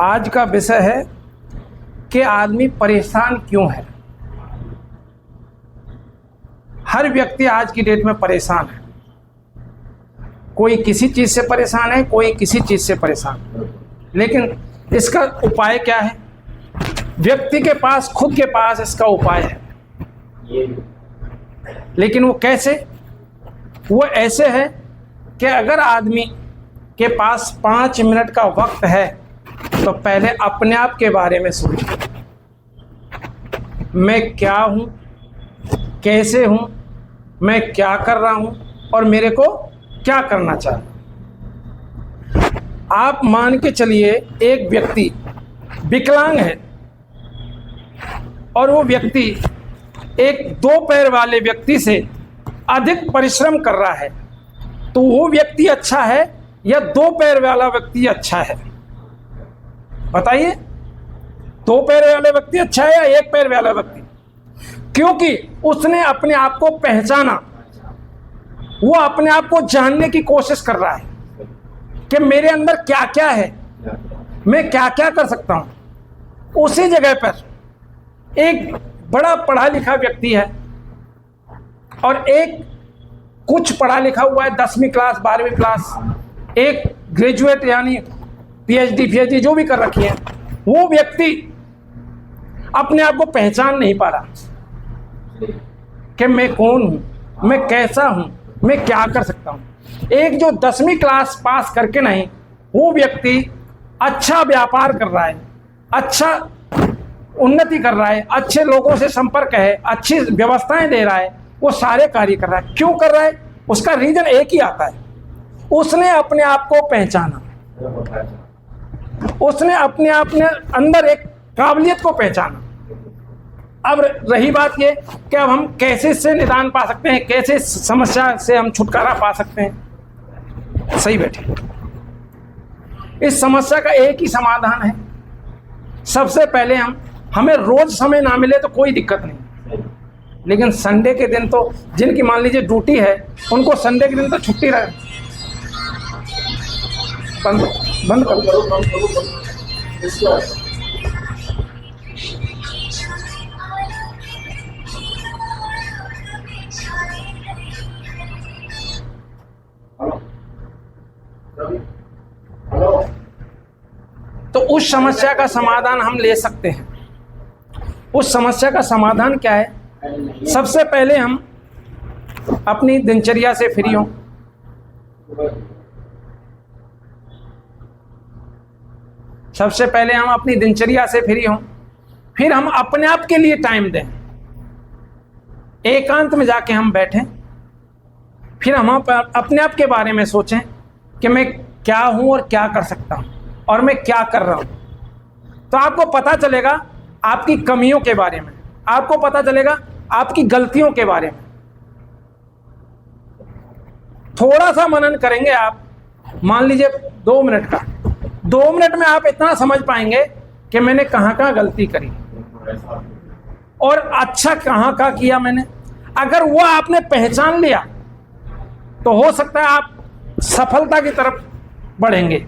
आज का विषय है कि आदमी परेशान क्यों है। हर व्यक्ति आज की डेट में परेशान है। कोई किसी चीज से परेशान है, कोई किसी चीज से परेशान है। लेकिन इसका उपाय क्या है? व्यक्ति के पास, खुद के पास इसका उपाय है। लेकिन वो कैसे? वो ऐसे है कि अगर आदमी के पास 5 मिनट का वक्त है तो पहले अपने आप के बारे में सोचे। मैं क्या हूं, कैसे हूं, मैं क्या कर रहा हूं और मेरे को क्या करना चाहिए। आप मान के चलिए एक व्यक्ति विकलांग है और वो व्यक्ति एक 2 पैर वाले व्यक्ति से अधिक परिश्रम कर रहा है, तो वो व्यक्ति अच्छा है या 2 पैर वाला व्यक्ति अच्छा है? बताइए, 2 पैर वाला व्यक्ति अच्छा है या 1 पैर वाला व्यक्ति? क्योंकि उसने अपने आप को पहचाना, वो अपने आप को जानने की कोशिश कर रहा है कि मेरे अंदर क्या क्या है, मैं क्या क्या कर सकता हूं। उसी जगह पर एक बड़ा पढ़ा लिखा व्यक्ति है और एक कुछ पढ़ा लिखा हुआ है, 10वीं क्लास 12वीं क्लास, एक ग्रेजुएट यानी पीएचडी जो भी कर रखी है। वो व्यक्ति अपने आप को पहचान नहीं पा रहा कि मैं कौन हूं, मैं कैसा हूं, मैं क्या कर सकता हूं। एक जो 10वीं क्लास पास करके नहीं, वो व्यक्ति अच्छा व्यापार कर रहा है, अच्छा उन्नति कर रहा है, अच्छे लोगों से संपर्क है, अच्छी व्यवस्थाएं दे रहा है, वो सारे कार्य कर रहा है। क्यों कर रहा है? उसका रीजन एक ही आता है, उसने अपने आप को पहचाना, उसने अपने आप में अंदर एक काबिलियत को पहचाना। अब रही बात ये कि अब हम कैसे इससे निदान पा सकते हैं, कैसे समस्या से हम छुटकारा पा सकते हैं। सही बैठे। इस समस्या का एक ही समाधान है। सबसे पहले हमें रोज समय ना मिले तो कोई दिक्कत नहीं, लेकिन संडे के दिन तो, जिनकी मान लीजिए ड्यूटी है, उनको संडे के दिन तो छुट्टी रहे। बंद करो। तो उस समस्या का समाधान हम ले सकते हैं। उस समस्या का समाधान क्या है? सबसे पहले हम अपनी दिनचर्या से फ्री हों। सबसे पहले हम अपनी दिनचर्या से फ्री हों, फिर हम अपने आप के लिए टाइम दें। एकांत में जाके हम बैठें, फिर हम अपने आप के बारे में सोचें कि मैं क्या हूं और क्या कर सकता हूं और मैं क्या कर रहा हूं। तो आपको पता चलेगा आपकी कमियों के बारे में, आपको पता चलेगा आपकी गलतियों के बारे में। थोड़ा सा मनन करेंगे आप, मान लीजिए 2 मिनट का, 2 मिनट में आप इतना समझ पाएंगे कि मैंने कहाँ कहाँ गलती करी और अच्छा कहाँ कहाँ किया मैंने। अगर वो आपने पहचान लिया तो हो सकता है आप सफलता की तरफ बढ़ेंगे।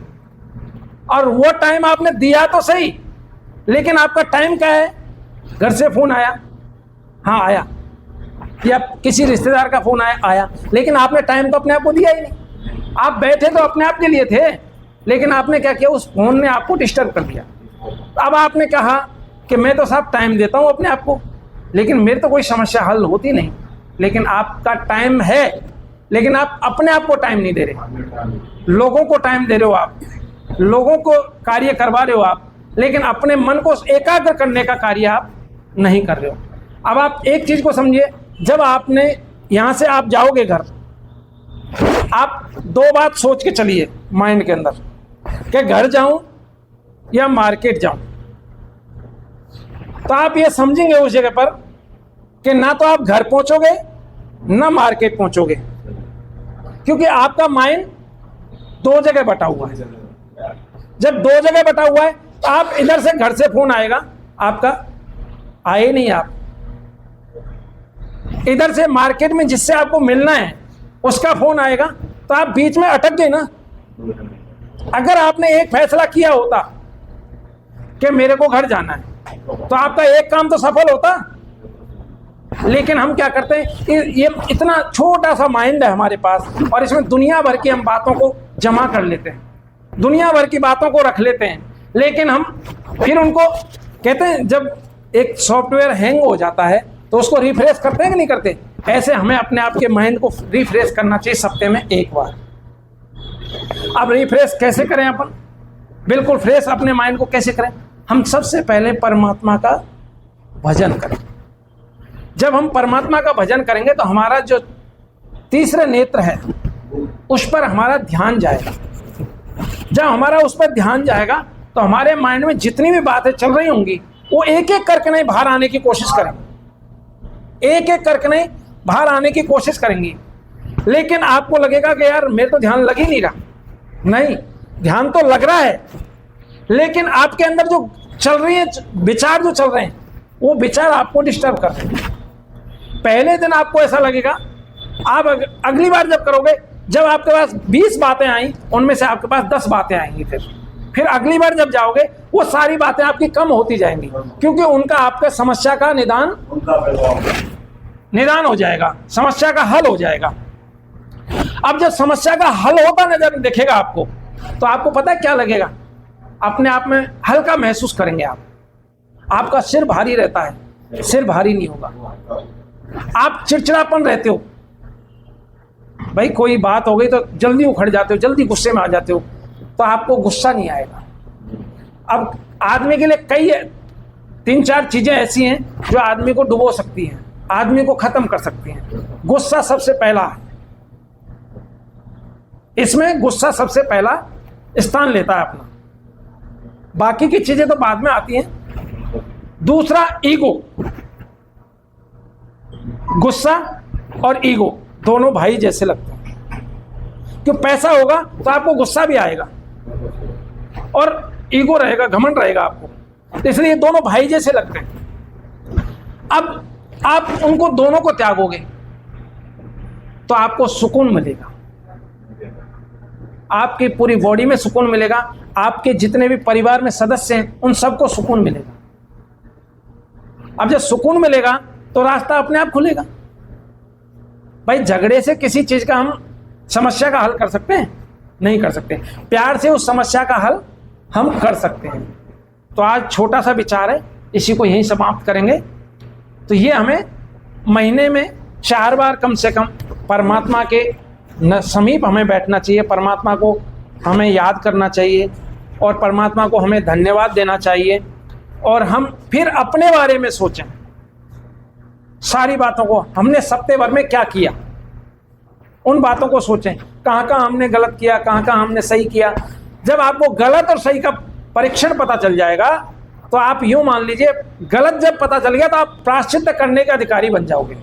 और वो टाइम आपने दिया तो सही, लेकिन आपका टाइम क्या है? घर से फोन आया, हाँ आया, या किसी रिश्तेदार का फोन आया, लेकिन आपने टाइम तो अपने आप को दिया ही नहीं। आप बैठे तो अपने आप के लिए थे, लेकिन आपने क्या किया? उस फोन ने आपको डिस्टर्ब कर दिया। अब आपने कहा कि मैं तो साहब टाइम देता हूं अपने आप को, लेकिन मेरी तो कोई समस्या हल होती नहीं। लेकिन आपका टाइम है, लेकिन आप अपने आप को टाइम नहीं दे रहे। लोगों को टाइम दे रहे हो, आप लोगों को कार्य करवा रहे हो आप, लेकिन अपने मन को एकाग्र करने का कार्य आप नहीं कर रहे हो। अब आप एक चीज को समझिए, जब आपने यहां से आप जाओगे घर, आप 2 बात सोच के चलिए माइंड के अंदर कि घर जाऊं या मार्केट जाऊं। तो आप ये समझेंगे उस जगह पर कि ना तो आप घर पहुंचोगे ना मार्केट पहुंचोगे, क्योंकि आपका माइंड 2 जगह बटा हुआ है। जब 2 जगह बटा हुआ है तो आप इधर से घर से फोन आएगा आपका, आए नहीं आप, इधर से मार्केट में जिससे आपको मिलना है उसका फोन आएगा, तो आप बीच में अटक गए ना। अगर आपने एक फैसला किया होता कि मेरे को घर जाना है, तो आपका एक काम तो सफल होता। लेकिन हम क्या करते हैं, ये इतना छोटा सा माइंड है हमारे पास, और इसमें दुनिया भर की हम बातों को जमा कर लेते हैं, दुनिया भर की बातों को रख लेते हैं। लेकिन हम फिर उनको कहते हैं, जब एक सॉफ्टवेयर हैंग हो जाता है तो उसको रिफ्रेश करते हैं कि नहीं करते, ऐसे हमें अपने आप के माइंड को रिफ्रेश करना चाहिए सप्ताह में एक बार। अब रिफ्रेश कैसे करें अपन, बिल्कुल फ्रेश अपने माइंड को कैसे करें? हम सबसे पहले परमात्मा का भजन करें। जब हम परमात्मा का भजन करेंगे तो हमारा जो तीसरे नेत्र है उस पर हमारा ध्यान जाएगा। जब हमारा उस पर ध्यान जाएगा तो हमारे माइंड में जितनी भी बातें चल रही होंगी वो एक एक करके नहीं बाहर आने की कोशिश करेंगे, एक एक करके नहीं बाहर आने की कोशिश करेंगी। लेकिन आपको लगेगा कि यार मेरे तो ध्यान लग ही नहीं रहा। नहीं, ध्यान तो लग रहा है, लेकिन आपके अंदर जो चल रही है विचार, जो चल रहे हैं वो विचार आपको डिस्टर्ब कर रहे हैं। पहले दिन आपको ऐसा लगेगा, आप अगली बार जब करोगे, जब आपके पास 20 बातें आई उनमें से आपके पास 10 बातें आएंगी। फिर अगली बार जब जाओगे वो सारी बातें आपकी कम होती जाएंगी, क्योंकि उनका आपका समस्या का निदान हो जाएगा, समस्या का हल हो जाएगा। अब जब समस्या का हल होता नजर दिखेगा आपको, तो आपको पता है क्या लगेगा, अपने आप में हल्का महसूस करेंगे आप। आपका सिर भारी रहता है, सिर भारी नहीं होगा। आप चिड़चिड़ापन रहते हो, भाई कोई बात हो गई तो जल्दी उखड़ जाते हो, जल्दी गुस्से में आ जाते हो, तो आपको गुस्सा नहीं आएगा। अब आदमी के लिए कई 3-4 चीजें ऐसी हैं जो आदमी को डुबो सकती हैं, आदमी को खत्म कर सकती हैं। गुस्सा सबसे पहला है, इसमें गुस्सा सबसे पहला स्थान लेता है अपना, बाकी की चीजें तो बाद में आती हैं। दूसरा ईगो, गुस्सा और ईगो दोनों भाई जैसे लगते हैं। क्यों? पैसा होगा तो आपको गुस्सा भी आएगा और ईगो रहेगा, घमंड रहेगा आपको, तो इसलिए दोनों भाई जैसे लगते हैं। अब आप उनको दोनों को त्यागोगे तो आपको सुकून मिलेगा, आपकी पूरी बॉडी में सुकून मिलेगा, आपके जितने भी परिवार में सदस्य हैं उन सबको सुकून मिलेगा। अब जब सुकून मिलेगा तो रास्ता अपने आप खुलेगा। भाई झगड़े से किसी चीज का हम समस्या का हल कर सकते हैं? नहीं कर सकते। प्यार से उस समस्या का हल हम कर सकते हैं। तो आज छोटा सा विचार है, इसी को यहीं समाप्त करेंगे। तो ये हमें महीने में 4 बार कम से कम परमात्मा के समीप हमें बैठना चाहिए, परमात्मा को हमें याद करना चाहिए और परमात्मा को हमें धन्यवाद देना चाहिए। और हम फिर अपने बारे में सोचें, सारी बातों को हमने सप्ताह भर में क्या किया, उन बातों को सोचें, कहाँ कहाँ हमने गलत किया, कहाँ कहाँ हमने सही किया। जब आपको गलत और सही का परीक्षण पता चल जाएगा तो आप यूं मान लीजिए, गलत जब पता चल गया तो आप प्रायश्चित करने के अधिकारी बन जाओगे।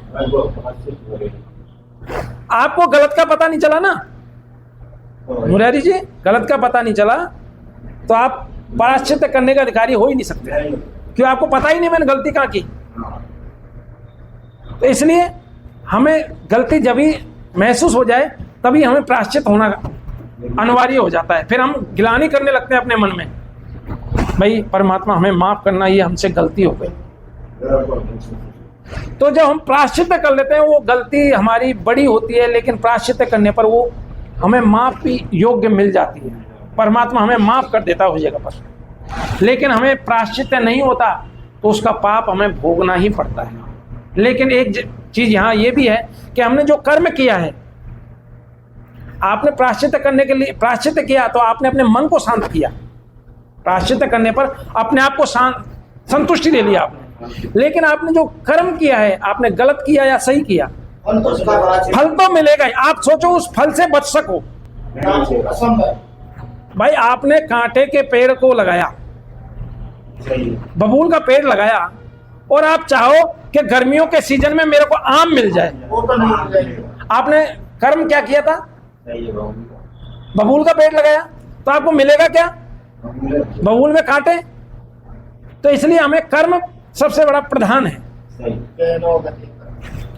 आपको गलत का पता नहीं चला ना मुरारी जी, गलत का पता नहीं चला तो आप प्रायश्चित करने का अधिकारी हो ही नहीं सकते, क्यों? आपको पता ही नहीं मैंने गलती कहाँ की। तो इसलिए हमें गलती जब भी महसूस हो जाए तभी हमें प्रायश्चित होना अनिवार्य हो जाता है। फिर हम गिलानी करने लगते हैं अपने मन में, भाई परमात्मा हमें माफ करना, ये हमसे गलती हो गई। तो जब हम प्रायश्चित कर लेते हैं, वो गलती हमारी बड़ी होती है, लेकिन प्रायश्चित करने पर वो हमें माफ भी योग्य मिल जाती है, परमात्मा हमें माफ कर देता है उस जगह पर। लेकिन हमें प्रायश्चित नहीं होता तो उसका पाप हमें भोगना ही पड़ता है। लेकिन एक चीज यहाँ ये भी है कि हमने जो कर्म किया है, आपने प्रायश्चित करने के लिए प्रायश्चित किया तो आपने अपने मन को शांत किया, प्रायश्चित करने पर अपने आप को संतुष्टि ले लिया आपने। लेकिन आपने जो कर्म किया है, आपने गलत किया या सही किया, फल तो मिलेगा ही। आप सोचो उस फल से बच सको। भाई आपने कांटे के पेड़ को लगाया, बबूल का पेड़ लगाया, और आप चाहो कि गर्मियों के सीजन में मेरे को आम मिल जाए, आपने कर्म क्या किया था? बबूल का पेड़ लगाया, तो आपको मिलेगा क्या? बबूल में कांटे। तो इसलिए हमें कर्म सबसे बड़ा प्रधान है।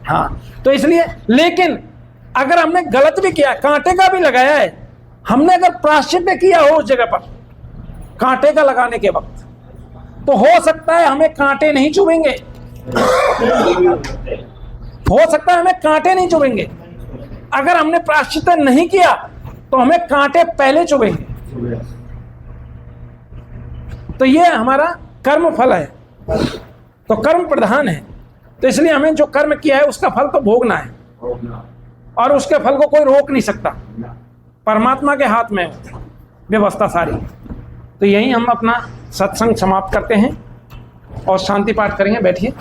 हाँ, तो इसलिए, लेकिन अगर हमने गलत भी किया, कांटे का भी लगाया है, हमने अगर प्रायश्चित किया हो उस जगह पर कांटे का लगाने के वक्त, तो हो सकता है हमें कांटे नहीं चुभेंगे, हो सकता है हमें कांटे नहीं चुभेंगे। अगर हमने प्रायश्चित नहीं किया तो हमें कांटे पहले चुभेंगे। तो ये हमारा कर्म फल है, तो कर्म प्रधान है। तो इसलिए हमें जो कर्म किया है उसका फल तो भोगना है, और उसके फल को कोई रोक नहीं सकता। परमात्मा के हाथ में व्यवस्था सारी। तो यही हम अपना सत्संग समाप्त करते हैं और शांति पाठ करेंगे। बैठिए।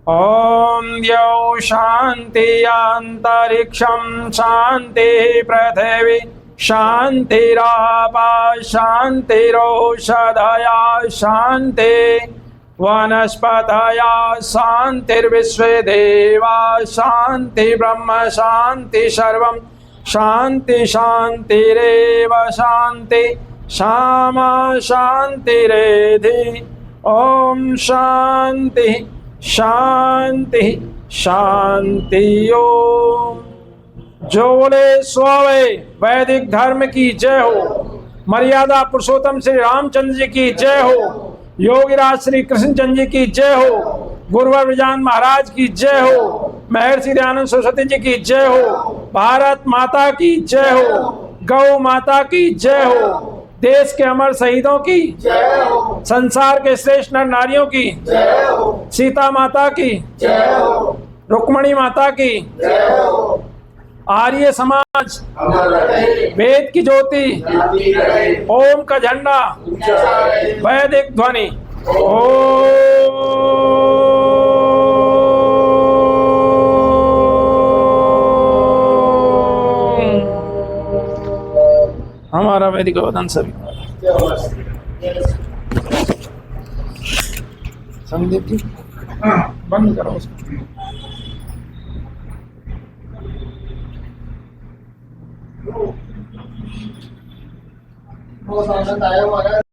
ओम द्यौ शांति अंतरिक्षं शांति पृथिवी शांतिरापा शांतिरोषधया शांति वनस्पतया शांतिर्विश्वे देवा शांति ब्रह्म शांति सर्वं शांति शांतिरेव शांति शामा शांतिरेधि। ओम शांति शांति शांति। ओम। जो बोले स्वावे वैदिक धर्म की जय हो। मर्यादा पुरुषोत्तम श्री रामचंद्र जी की जय हो। योगीराज श्री कृष्णचंद्र जी की जय हो। गुरुवर विजान महाराज की जय हो। महर्षि दयानंद सरस्वती जी की जय हो। भारत माता की जय हो। गौ माता की जय हो। देश के अमर शहीदों की जय हो। संसार के श्रेष्ठ नर नारियों की जय हो। सीता माता की जय हो। रुक्मणी माता की जय हो। आर्य समाज वेद की ज्योति, ओम का झंडा, वैदिक ध्वनि। ओम। हमारा वैदिक वदन सभी। संदीप जी बंद करो उसको। बहुत आनंद आया हमारा।